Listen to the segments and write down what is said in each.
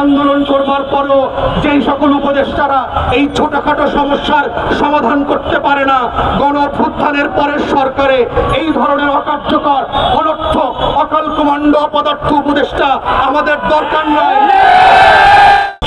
আন্দোলন করবার পরও যেই সকল উপদেষ্টারা এই ছোটখাটো সমস্যার সমাধান করতে পারে না, গণ অভ্যুত্থানের পরের সরকারে এই ধরনের অকার্যকর, অনর্থক, অকাল কমান্ডো, অপদার্থ উপদেষ্টা আমাদের দরকার নয়।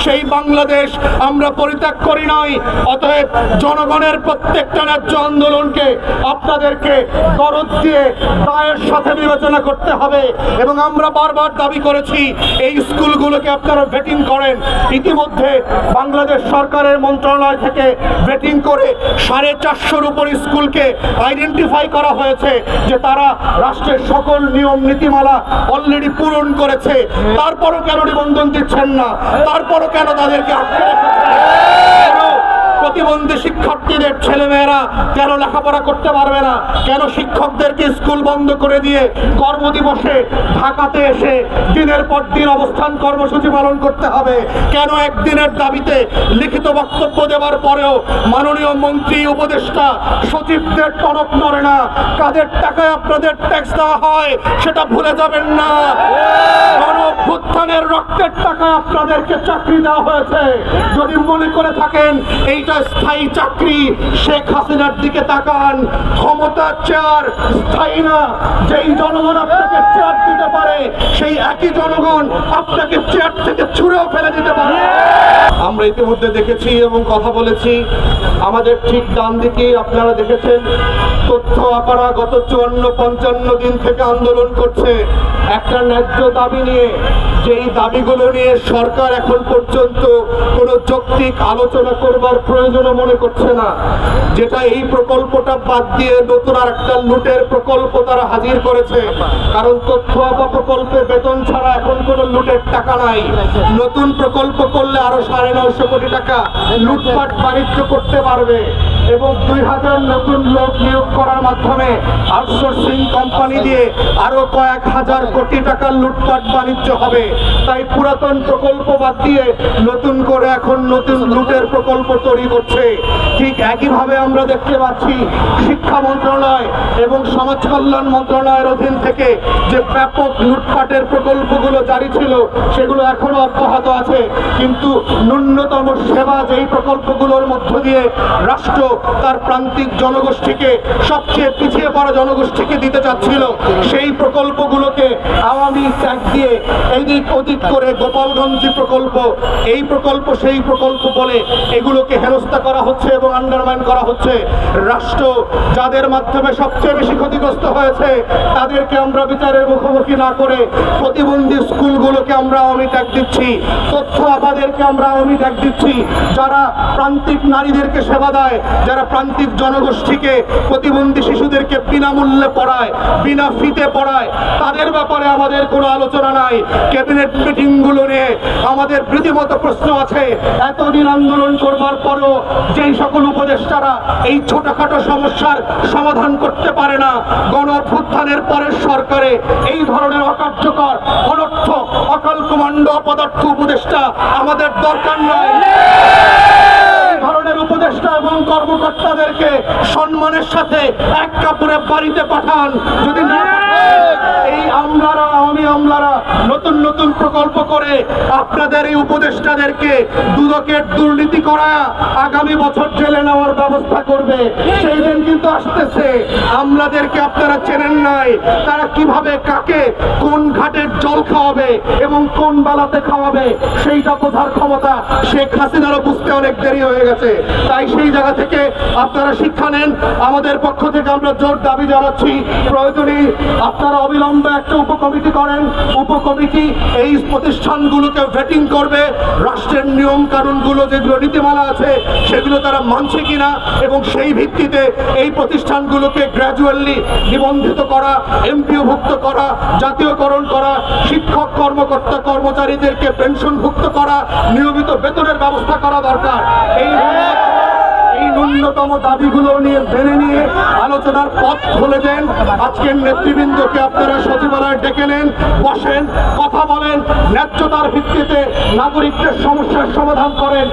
সেই বাংলাদেশ আমরা পরিত্যাগ করি নাই। অতএব জনগণের প্রত্যেকটা ন্যায্য আন্দোলনকে আপনাদেরকে দরদ দিয়ে দায়ের সাথে বিবেচনা করতে হবে। এবং আমরা বারবার দাবি করেছি এই স্কুলগুলোকে আপনারা ভেটিং করেন। ইতিমধ্যে বাংলাদেশ সরকারের মন্ত্রণালয় থেকে ভেটিং করে 450-র উপর স্কুলকে আইডেন্টিফাই করা হয়েছে যে তারা রাষ্ট্রের সকল নিয়ম নীতিমালা অলরেডি পূরণ করেছে। তারপরও কেন নিবন্ধন দিচ্ছেন না? তারপরও কেন তাদেরকে আটকে রেখেছেন? প্রতিবন্ধী শিক্ষার্থীদের ছেলেমেয়েরা কেন লেখাপড়া করতে পারবে না? কেন শিক্ষকদেরকে স্কুল বন্ধ করে দিয়ে কর্মদিবসে ঢাকাতে এসে দিনের পর দিন অবস্থান কর্মসূচি পালন করতে হবে? কেন একদিনের দাবিতে লিখিত বক্তব্য দেওয়ার পরেও মাননীয় মন্ত্রী, উপদেষ্টা, সচিবদের টনক নড়ে না? কাদের টাকায় আপনাদের ট্যাক্স দেওয়া হয় সেটা ভুলে যাবেন না। গণ অভ্যুত্থানের রক্তের টাকায় আপনাদেরকে চাকরি দেওয়া হয়েছে। যদি মনে করে থাকেন এইটা স্থায়ী চাকরি, শেখ হাসিনার দিকে তাকান। ক্ষমতার চেয়ার স্থায়ী না। যেই জনগণ আপনাকে চেয়ার দিতে পারে সেই একই জনগণ আপনাকে চেয়ার থেকে ছুঁড়েও ফেলে দিতে পারে। আমরা ইতিমধ্যে দেখেছি এবং কথা বলেছি, আমাদের ঠিক ডান দিকে আপনারা দেখেছেন তথ্য আপারা গত 54-55 দিন থেকে আন্দোলন করছে একটা ন্যায্য দাবি নিয়ে। যেই দাবিগুলো নিয়ে সরকার এখন পর্যন্ত কোনো যৌক্তিক আলোচনা করবার প্রয়োজন মনে করছে না। যেটা এই প্রকল্পটা বাদ দিয়ে নতুন আর একটা লুটের প্রকল্প তারা হাজির করেছে। কারণ তথ্য আপা প্রকল্পে বেতন ছাড়া এখন কোনো লুটের টাকা নাই। নতুন প্রকল্প করলে আরো 950 কোটি টাকা লুটপাট বাণিজ্য করতে পারবে এবং 2000 নতুন লোক নিয়োগ করার মাধ্যমে আউটসোর্সিং কোম্পানি দিয়ে আরো কয়েক হাজার কোটি টাকার লুটপাট বাণিজ্য হবে। তাই পুরাতন প্রকল্প বাদ দিয়ে নতুন করে এখন নতুন লুটের প্রকল্প তৈরি করছে। ঠিক একইভাবে আমরা দেখতে পাচ্ছি শিক্ষা মন্ত্রণালয় এবং সমাজ কল্যাণ মন্ত্রণালয়ের অধীন থেকে যে ব্যাপক লুটপাটের প্রকল্পগুলো জারি ছিল সেগুলো এখনো অব্যাহত আছে। কিন্তু ন্যূনতম সেবা যেই প্রকল্পগুলোর মধ্য দিয়ে রাষ্ট্র তার প্রান্তিক জনগোষ্ঠীকে, সবচেয়ে পিছিয়ে পড়া জনগোষ্ঠীকে দিতে চাচ্ছিল, সেই প্রকল্পগুলোকে আওয়ামী ট্যাগ দিয়ে এদিক ওদিক করে গোপালগঞ্জ প্রকল্প, এই প্রকল্প সেই প্রকল্প বলে এগুলোকে হেনস্থা করা হচ্ছে এবং আন্ডারমাইন করা হচ্ছে। রাষ্ট্র যাদের মাধ্যমে সবচেয়ে বেশি ক্ষতিগ্রস্ত হয়েছে তাদেরকে আমরা বিচারের মুখোমুখি না করে প্রতিবন্ধী স্কুলগুলোকে আমরা আওয়ামী ট্যাগ দিচ্ছি, তথ্য আপাদেরকে আমরা আওয়ামী ট্যাগ দিচ্ছি। যারা প্রান্তিক নারীদেরকে সেবা দেয়, যারা প্রান্তিক জনগোষ্ঠীকে, প্রতিবন্ধী শিশুদেরকে বিনামূল্যে পড়ায়, বিনা ফিতে পড়ায়, তাদের ব্যাপারে আমাদের কোনো আলোচনা নাই। ক্যাবিনেট মিটিংগুলো নিয়ে আমাদের রীতিমতো প্রশ্ন আছে। এতদিন আন্দোলন করবার পরও যেই সকল উপদেষ্টারা এই ছোটখাটো সমস্যার সমাধান করতে পারে না, গণ অভ্যুত্থানের পরের সরকারে এই ধরনের অকার্যকর, অনর্থক, অকাল কমান্ডো, অপদার্থ উপদেষ্টা আমাদের দরকার নয়। ধরনের উপদেষ্টা এবং কর্মকর্তাদেরকে সম্মানের সাথে এক কাপড়ে বাড়িতে পাঠান। যদি না এই আমলারা, আওয়ামী আমলারা নতুন নতুন প্রকল্প করে আপনাদের এই উপদেষ্টাদেরকে দুদকের দুর্নীতি করা আগামী বছর জেলে নেওয়ার ব্যবস্থা করবে। সেই দিন কিন্তু আসতেছে। আমলাদেরকে আপনারা চেনেন নাই, তারা কিভাবে কাকে কোন ঘাটের জল খাওয়াবে এবং কোন বেলাতে খাওয়াবে সেইটা বোঝার ক্ষমতা শেখ হাসিনারও বুঝতে অনেক দেরি হয়ে গেছে। তাই সেই জায়গা থেকে আপনারা শিক্ষা নেন। আমাদের পক্ষ থেকে আমরা জোর দাবি জানাচ্ছি, প্রয়োজনে আপনারা অবিলম্বে একটা উপকমিটি করেন। উপকমিটি এই প্রতিষ্ঠানগুলোকে ভেটিং করবে, রাষ্ট্রের নিয়ম কানুনগুলো যেগুলো নীতিমালা আছে সেগুলো তারা মানছে কিনা এবং সেই ভিত্তিতে এই প্রতিষ্ঠানগুলোকে গ্র্যাজুয়ালি নিবন্ধিত করা, এমপিওভুক্ত করা, জাতীয়করণ করা, শিক্ষক কর্মকর্তা কর্মচারীদেরকে পেনশনভুক্ত করা, নিয়মিত বেতনের ব্যবস্থা করা দরকার। এই ন্যূনতম দাবিগুলো নিয়ে মেনে নিয়ে আলোচনার পথ খুলে দেন। আজকের নেতৃবৃন্দকে আপনারা সচিবালয়ে ডেকে নেন, বসেন, কথা বলেন, ন্যায্যতার ভিত্তিতে নাগরিকদের সমস্যার সমাধান করেন।